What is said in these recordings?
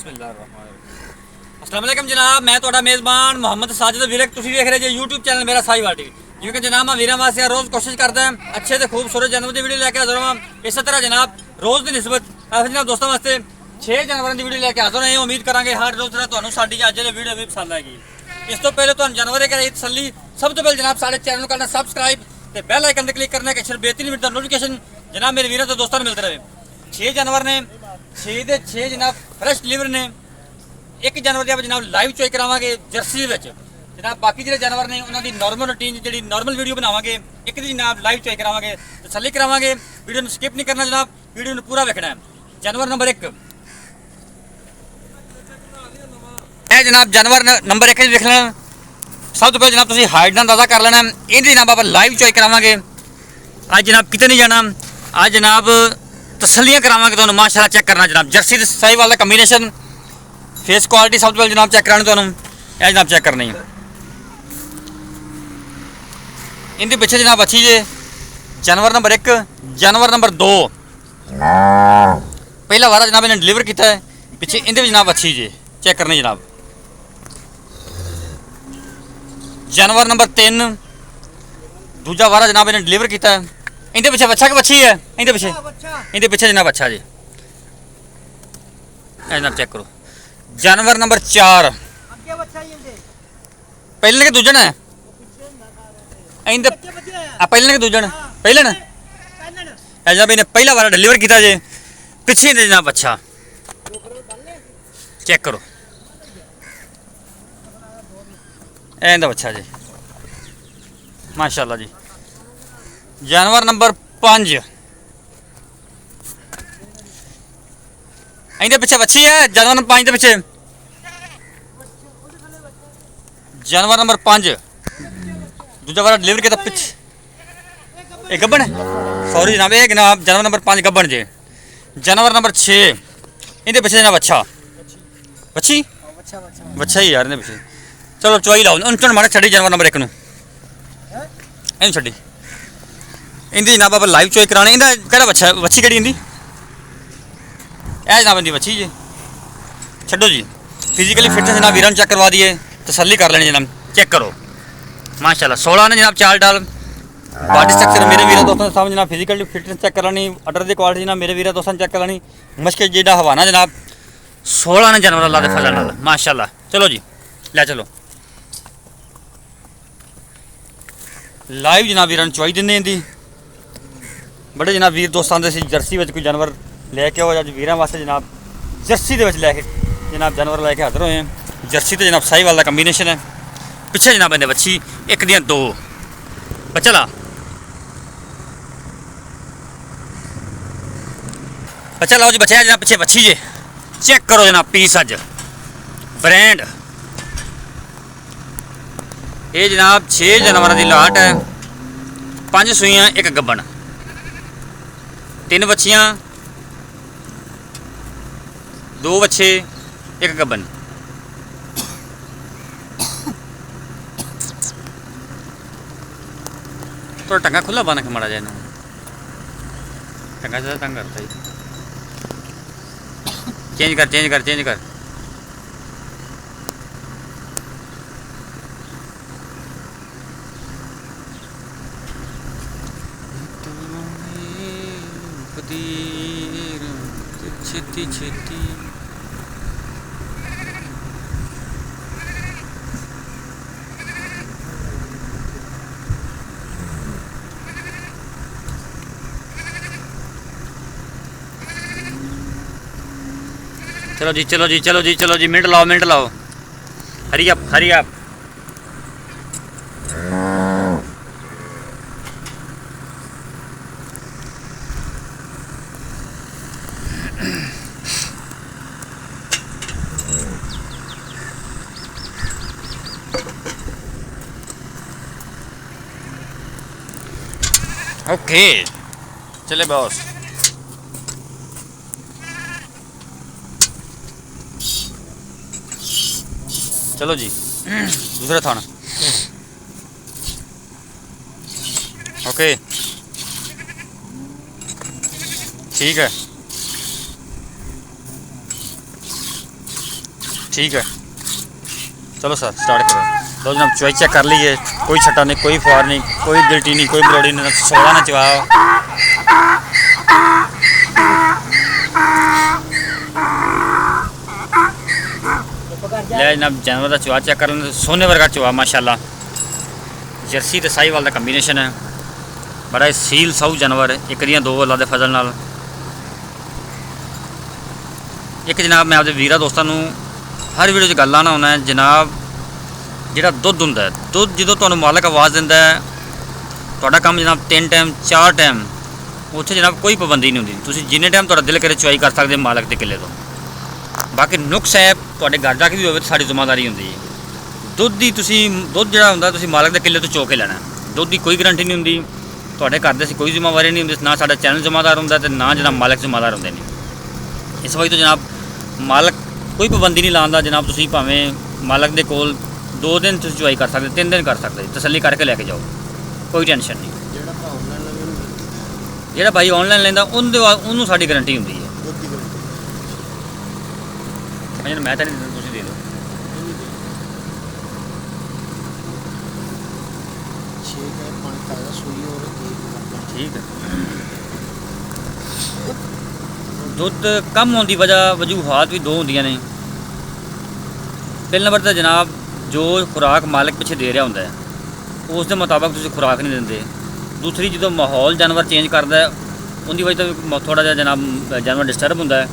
अस्सलाम वालेकुम जनाब, मैं ਤੁਹਾਡਾ ਮੇਜ਼ਬਾਨ ਮੁਹੰਮਦ ਸਾजिद ਵੀਰਕ। ਤੁਸੀਂ ਵੇਖ ਰਹੇ ਜੇ YouTube ਚੈਨਲ ਮੇਰਾ ਸਾਈਵਾਲ ਟੀਵੀ। ਜਿਵੇਂ ਕਿ ਜਨਾਬ ਮੈਂ ਵੀਰਾਂ ਵਾਸਤੇ ਰੋਜ਼ ਕੋਸ਼ਿਸ਼ ਕਰਦਾ ਹਾਂ ਅੱਛੇ ਤੇ ਖੂਬਸੂਰਤ ਜਾਨਵਰ ਦੀ ਵੀਡੀਓ ਲੈ ਕੇ ਹਾਜ਼ਰ ਹਾਂ। ਇਸੇ ਤਰ੍ਹਾਂ ਜਨਾਬ ਰੋਜ਼ ਦੀ ਨਿਸਬਤ ਜਨਾਬ ਦੋਸਤਾਂ ਵਾਸਤੇ 6 ਜਾਨਵਰਾਂ ਦੀ ਵੀਡੀਓ ਲੈ ਕੇ ਹਾਜ਼ਰ ਹਾਂ। ਉਮੀਦ ਕਰਾਂਗੇ ਹਰ ਰੋਜ਼ ਤਰ੍ਹਾਂ ਤੁਹਾਨੂੰ ਸਾਡੀ ਅੱਜ ਦੀ ਵੀਡੀਓ ਵੀ ਪਸੰਦ ਆਏਗੀ। ਇਸ ਤੋਂ ਪਹਿਲੇ ਤੁਹਾਨੂੰ ਜਾਨਵਰ ਦੇ ਕਰੀ ਤਸੱਲੀ ਸਭ ਤੋਂ ਪਹਿਲੇ ਜਨਾਬ ਸਾਡੇ ਚੈਨਲ ਨੂੰ ਕਰਨਾ ਸਬਸਕ੍ਰਾइब ਤੇ ਬੈਲ ਆਈਕਨ ਤੇ ਕਲਿੱਕ ਕਰਨਾ ਕਿ ਅਕਸਰ बेहतरीन वीडियो नोटिफिकेशन जनाब मेरे वीरों तो दोस्तों मिलते रहे। 6 जानवर ने 6 ਦੇ 6 जनाब फ्रेश डिलीवर ने। एक जानवर ਦੀ ਆਪਾਂ ਜਨਾਬ ਲਾਈਵ ਚੋਈ ਕਰਾਵਾਂਗੇ ਜਰਸੀ ਵਿੱਚ। ਜਨਾਬ ਬਾਕੀ ਜਿਹੜੇ ਜਾਨਵਰ ਨੇ ਉਹਨਾਂ ਦੀ ਨਾਰਮਲ ਰੂਟੀਨ ਜਿਹੜੀ ਨਾਰਮਲ ਵੀਡੀਓ ਬਣਾਵਾਂਗੇ। ਇੱਕ ਦੀ ਜਨਾਬ ਲਾਈਵ ਚੋਈ ਕਰਾਵਾਂਗੇ, ਤਸੱਲੀ ਕਰਾਵਾਂਗੇ। ਵੀਡੀਓ ਨੂੰ ਸਕਿਪ ਨਹੀਂ ਕਰਨਾ ਜਨਾਬ, ਵੀਡੀਓ ਨੂੰ ਪੂਰਾ ਵੇਖਣਾ ਹੈ। जानवर नंबर 1 ਇਹ ਜਨਾਬ जानवर नंबर 1 ਵੇਖ ਲੈਣਾ। ਸਭ ਤੋਂ ਪਹਿਲਾਂ ਜਨਾਬ ਤੁਸੀਂ ਹਾਈਟ ਦਾ ਅੰਦਾਜ਼ਾ ਕਰ ਲੈਣਾ। ਇਹਦੀ ਜਨਾਬ ਆਪਾਂ ਲਾਈਵ ਚੋਈ ਕਰਾਵਾਂਗੇ। ਅੱਜ ਜਨਾਬ ਕਿਤੇ नहीं जाना, आज जनाब तसलियाँ करावांगे तो माशाल्लाह चेक करना जनाब। जर्सी सही वाला कम्बीनेशन फेस क्वालिटी सब तो पहले जनाब चेक कराने तो यह जनाब चेक करनी है। इनके पीछे जनाब अच्छी जे जानवर नंबर 1 जानवर नंबर 2 पहला वारा जनाब इन्हें डिलीवर किया है। पीछे इनके भी जनाब अच्छी जे चेक करनी जनाब। जानवर नंबर 3 दूजा वारा जनाब इन्हें डिलीवर किया है। इनके पीछे बच्चा कि बच्ची है? इनके पीछे जनाब अच्छा जी जनाब चेक करो। जानवर नंबर 4 पहले के दूजन है पहले के दूजन पहले ना जनाब इन्हें पहला वाला डिलीवर किया जे। पीछे जनाब अच्छा चेक करो इनका अच्छा जी माशाल्लाह जी। जानवर नंबर 5 इनके पीछे बच्ची है। जानवर नंबर 5 के पीछे जानवर नंबर 5 दूजा वाला डिलीवर किया पीछे एक गब्बन है सॉरी जनाब। एक जनाब जानवर नंबर 5 गब्बन जे। जानवर नंबर 6 इनके पीछे जनाब अच्छा बच्ची बच्चा ही यार इनके पीछे। चलो चौई लाओ उन मारे छड़ी जानवर नंबर 1 इन छड़ी इंदी जनाब आप लाइव चोई कराने। इंदा केड़ा बच्चा बच्ची केड़ी इंदी जनाब इंदी बच्ची जी। छड्डो जी फिजिकली फिटनेस जनाब वीरान चेक करवा दिए, तसल्ली कर लेनी जनाब। चेक करो माशाल्लाह 16 ने जनाब चाल डाल बॉडी स्ट्रक्चर मेरे वीरा दोस्तों सामने जनाब। फिजिकली फिटनेस चेक कर लेनी, अडर की क्वालिटी जनाब मेरे वीरा दोस्तों चेक कर लेनी। मुश्किल जेडा हवाना जनाब 16 ने जानवर अल्लाह दे फजल नाल माशाल्लाह। चलो जी ले चलो लाइव जनाब वीरान चवाई दिंदे इंदी। बड़े जनाब वीर दोस्तों से जर्सी में कोई जानवर लैके आओ अज वीर वास्ते जनाब जर्सी के लैके जनाब जानवर लैके हाजिर होए हैं। जर्सी तो जनाब साई वाला कम्बीनेशन है। पिछे जनाब इन्हें बच्ची एक दियाँ 2 बच्चा ला बच्चा लाओ जी। बच्चा जनाब पिछे बच्ची जे चेक करो जनाब पीस अज ब्रांड ये जनाब 6 जानवर की लाट है। 5 सूइयां 1 गब्बन 3 बच्चियां 2 बच्चे 1 गब्बन। थोड़ा टंगा खुला बना के माड़ा जाए टंगा से तंग करता ही चेंज कर चेंज कर चेंज कर। छेती छेती चलो जी चलो जी चलो जी चलो जी मिनट लाओ hurry up hurry up. Okay चले बॉस चलो जी दूसरा थाना ओके ठीक है। ठीक है, चलो सर स्टार्ट करो। लो जनाब चॉइस चेक कर लीजिए, कोई छट्टा नहीं, कोई फुहार नहीं, कोई गिल्टी नहीं, कोई बरोड़ी नहीं, 16 ने चवा। ले जनाब जानवर का चवा चेक कर लें, सोने वर्गा चवा माशाल्लाह। जर्सी तो साहीवाल का कंबीनेशन है, बड़ा सील साऊ जानवर है। एक दियाँ दो अल्लाह के फजल नाल। एक जनाब मैं आपके वीरा दोस्तों हर वीडियो गल आना होना है जनाब, जिहड़ा दुध हुंदा है, दुध जो तुहानूं मालक आवाज़ दिंदा है, तुहाडा काम जनाब 3 टाइम 4 टाइम, उत्थे जनाब कोई पाबंदी नहीं होंदी। तुसीं जिन्ने टाइम तुहाडा दिल करे चुआई कर सकदे मालक दे किले तो। बाकी नुक्स है तुहाडे घर जाके भी होवे साडी जिम्मेदारी हुंदी है। दुध दी तुसीं दुध जिहड़ा हुंदा तुसीं मालक दे किले तो चो के लैणा। दुध दी कोई गारंटी नहीं हुंदी, तुहाडे घर दे कोई जिम्मेवारी नहीं हुंदी, ना साडा चैनल जिम्मेदार हुंदा ते ना जनाब मालक जिम्मेदार हुंदे ने। इस वजह तो जनाब मालक कोई पाबंदी नहीं लांदा जनाब। तुसीं भावें मालक दे कोल 2 दिन तुसीं चुआई कर सकदे, 3 दिन कर सकदे, तसल्ली करके लैके जाओ, कोई टेंशन नहीं। जिहड़ा भाई ऑनलाइन लैंदा उन्होंने साडी गारंटी हुंदी है। मैं तो नहीं, तुसीं दे दो। ठीक है, दुध कम होने की वजूहात भी 2 होंदियां ने। पहले नंबर तो जनाब जो खुराक मालक पिछे दे रहा होंदा है उस दे मुताबिक तुसीं खुराक नहीं देंदे। दूसरी जो माहौल जानवर चेंज करता है उनकी वजह तो थोड़ा जिहा जनाब जानवर डिस्टर्ब होंदा है,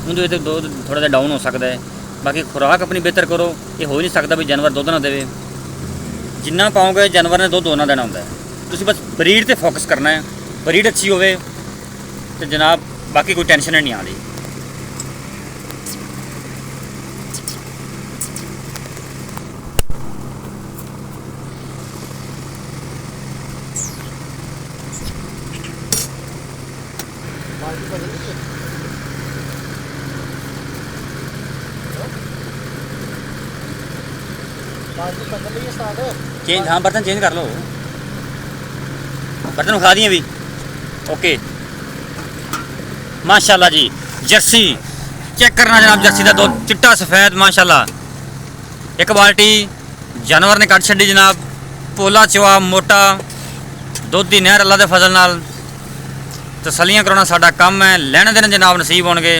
उनकी वजह तो दुध थोड़ा जिहा डाउन हो सकता है। बाकी खुराक अपनी बेहतर करो, ये हो ही नहीं सकता भी जानवर दुध ना देवे। जिन्ना पाओगे जानवर ने दुध उन्ना देना होंदा है। तुसीं बस ब्रीड ते फोकस करना है, ब्रीड अच्छी होवे तो जनाब बाकी कोई टेंशन नहीं आती। चेंज, हाँ बर्तन चेंज कर लो, बर्तन उठा दिए भी। ओके माशाल्लाह जी, जर्सी चेक करना जनाब, जर्सी का दुध चिट्टा सफेद माशाल्लाह। एक बाल्टी जानवर ने कट छी जनाब, पोला चवा मोटा दुध की नहर अल्लाह के फजल नाल। तसलियाँ कराना साडा काम है, लेने देने जनाब नसीब होणगे।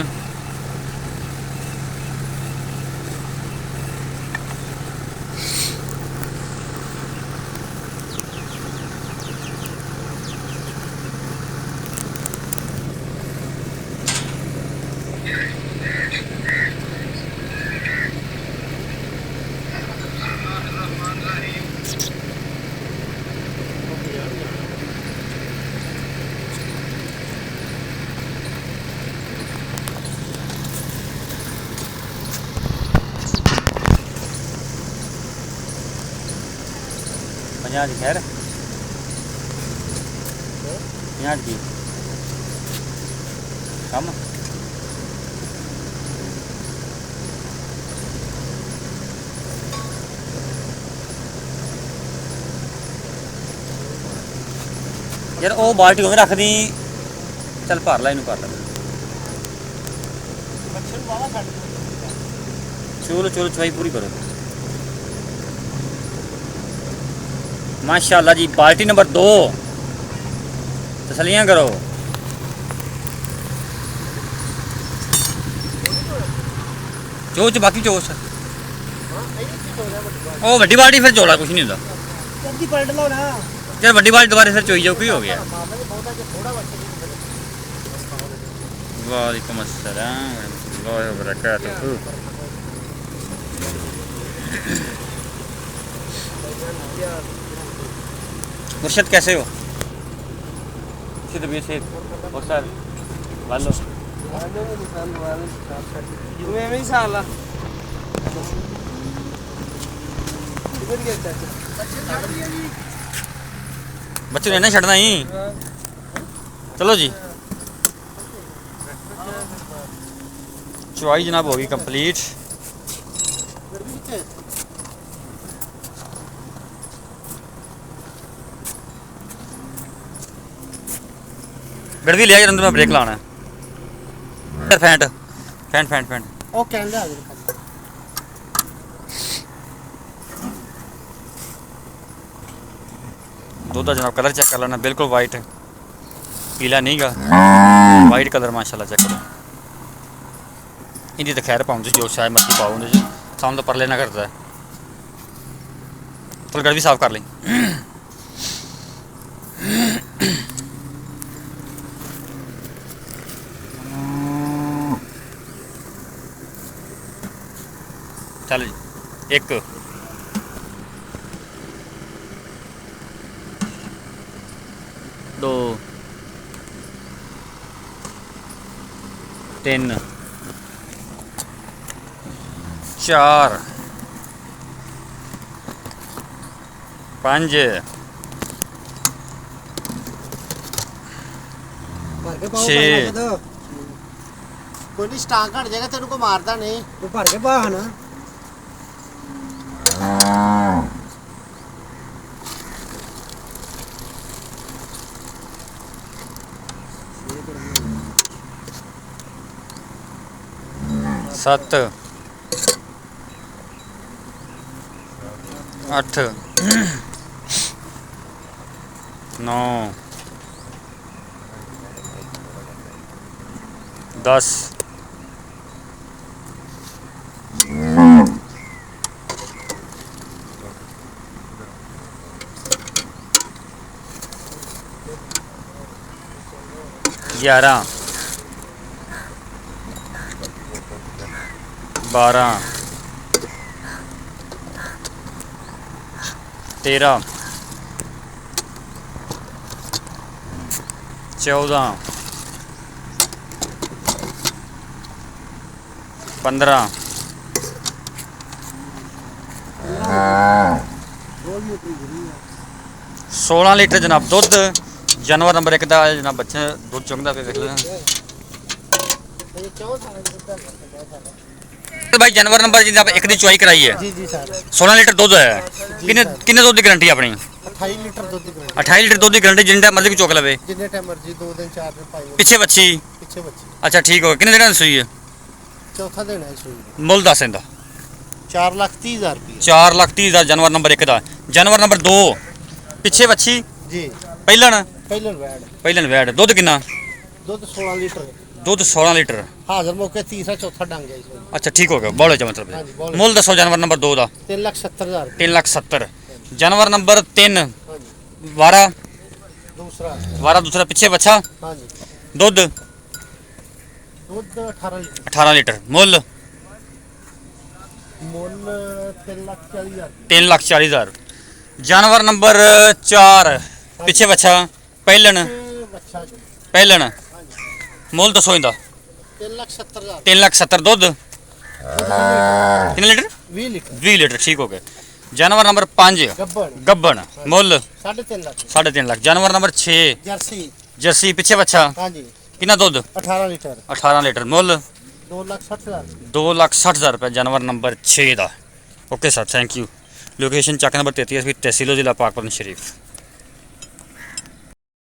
खैर 50 की कम यार, वो बाल्टी उमें रख दी, चल भर ला, इनू भर ला। चलो चलो चवाई पूरी करो माशाल्लाह जी। बाल्टी नंबर 2, तसलियाँ करो। चोच बाकी चोच ओ वड्डी बाल्टी फिर चोला कुछ नहीं होता। चल वड्डी बाल्टी दोबारा फिर चोई जाओ, की हो गया। वालेकुम अस्सलाम वरहमतुल्लाहि वबरकातुहू। मुर्शद कैसे हो? तबीयत से और सर वालो बच्चे ने ना छड़ना ही। चलो जी, चुवाई जनाब होगी कंप्लीट। गड़वी लिया अंदर में ब्रेक लाना है। फैंट फैंट फैंट फैंट ओ कहंदा ਦਾ ਜਨਾਬ ਕਲਰ ਚੈੱਕ ਕਰ ਲੈਣਾ, ਬਿਲਕੁਲ ਵਾਈਟ, ਪੀਲਾ ਨਹੀਂਗਾ, ਵਾਈਟ ਕਲਰ ਮਾਸ਼ਾਅੱਲਾ ਚੈੱਕ ਕਰੋ। ਇਹਦੀ ਤਾਂ ਖੈਰ ਪਾਉਂਦੇ ਜੋ ਸ਼ਾਇਦ ਮਰਜ਼ੀ ਪਾਓ ਉਹਦੇ 'ਚ, ਸਾਨੂੰ ਤਾਂ ਪਰਲੇ ਨਾ ਕਰਦਾ। ਫੁਲਗੜ ਵੀ ਸਾਫ਼ ਕਰ ਲਈ। ਚੱਲ ਜੀ, 1 2 3 4 5 ਭਰ ਕੇ ਪਾਓ 6 ਕੋਈ ਨਹੀਂ ਸਟਾਕ ਘਟ ਜਾਏਗਾ, ਤੈਨੂੰ ਕੋਈ ਮਾਰਦਾ ਨਹੀਂ, ਤੂੰ ਭਰ ਕੇ ਪਾ ਨਾ। 7 8 9 10 11 12 13 14 15 16 ਲੀਟਰ ਜਨਾਬ ਦੁੱਧ। ਜਾਨਵਰ ਨੰਬਰ 1 ਦਾ ਜਨਾਬ ਬੱਚਾ ਦੁੱਧ ਚੁੰਗਦਾ ਪਿਆ, ਵੇਖ ਲੈਣਾ भाई। जानवर नंबर जी आप 1 ਦੀ ਚੁਆਈ ਕਰਾਈ ਹੈ ਜੀ ਜੀ ਸਰ। 16 ਲੀਟਰ ਦੁੱਧ ਹੈ। ਕਿੰਨੇ ਕਿੰਨੇ ਦੁੱਧ ਦੀ ਗਾਰੰਟੀ ਆਪਣੀ? 28 ਲੀਟਰ ਦੁੱਧ ਦੀ ਗਾਰੰਟੀ। 28 ਲੀਟਰ ਦੁੱਧ ਦੀ ਗਾਰੰਟੀ, ਜਿੰਨਾ ਮਰਜ਼ੀ ਚੁੱਕ ਲਵੇ, ਜਿੰਨੇ ਟਾਈਮ ਮਰਜ਼ੀ 2 ਦਿਨ 4 ਦਿਨ ਪਾਈ। ਪਿੱਛੇ ਬੱਚੀ? ਪਿੱਛੇ ਬੱਚੀ। ਅੱਛਾ ਠੀਕ ਹੋ ਗਿਆ। ਕਿੰਨੇ ਦਿਨਾਂ ਦੀ ਸੂਈ ਹੈ? ਚੌਥਾ ਦਿਨ ਹੈ ਸੂਈ ਦਾ। ਮੁੱਲ ਦੱਸ ਇਹਦਾ? 4,30,000 ਰੁਪਏ। 4,30,000 ਜਾਨਵਰ ਨੰਬਰ 1 ਦਾ। ਜਾਨਵਰ ਨੰਬਰ 2 ਪਿੱਛੇ ਬੱਚੀ, ਜੀ ਪਹਿਲਣ ਪਹਿਲਨ ਵੈੜ। ਦੁੱਧ ਕਿੰਨਾ? ਦੁੱਧ 16 ਲੀਟਰ। ਦੁੱਧ 16 ਲੀਟਰ। ਹਾਜ਼ਰ ਮੌਕੇ ਤੀਸਰਾ ਚੌਥਾ ਡੰਗ ਹੈ ਇਸ ਵੇਲੇ। ਅੱਛਾ ਠੀਕ ਹੋ ਗਿਆ, ਬੋਲੇ ਚ ਹਾਂਜੀ, ਮਤਲਬ। ਬੋਲੇ। ਮੁੱਲ ਦੱਸੋ ਜਾਨਵਰ ਨੰਬਰ 2 ਦਾ? 3,70,000 ਰੁਪਏ। 3,70,000। ਜਾਨਵਰ ਨੰਬਰ 3 ਹਾਂਜੀ। ਵਾਰਾ ਦੂਸਰਾ ਪਿੱਛੇ ਬੱਚਾ। ਹਾਂਜੀ। ਦੁੱਧ ਦੁੱਧ 18 ਲੀਟਰ। 18 ਲੀਟਰ। ਮੁੱਲ ਮੁੱਲ 3,40,000। 3,40,000। ਜਾਨਵਰ ਨੰਬਰ 4 ਪਿੱਛੇ ਬੱਚਾ, ਪਹਿਲਣ ਬੱਚਾ ਜੀ। ਪਹਿਲਣ। ਮੁੱਲ ਦੱਸੋ ਇਹਦਾ? 3,70,000। 3,70,000। ਦੁੱਧ ਕਿੰਨੇ ਲੀਟਰ? 20 ਲੀਟਰ। 20 ਲੀਟਰ ਠੀਕ ਹੋ ਗਿਆ। ਜਾਨਵਰ ਨੰਬਰ 5 ਗੱਬਣ ਗੱਬਣ। ਮੁੱਲ 3.5 ਲੱਖ। 3.5 ਲੱਖ। ਜਾਨਵਰ ਨੰਬਰ 6 ਜਰਸੀ। ਜਰਸੀ ਪਿੱਛੇ ਬੱਚਾ, ਹਾਂਜੀ। ਕਿੰਨਾ ਦੁੱਧ? 18 ਲੀਟਰ। 18 ਲੀਟਰ। ਮੁੱਲ 2,60,000। 2,60,000 रुपये जानवर नंबर 6 का। Okay sir, thank you. Location Chak number 33 tehsil जिला पाकपतन शरीफ।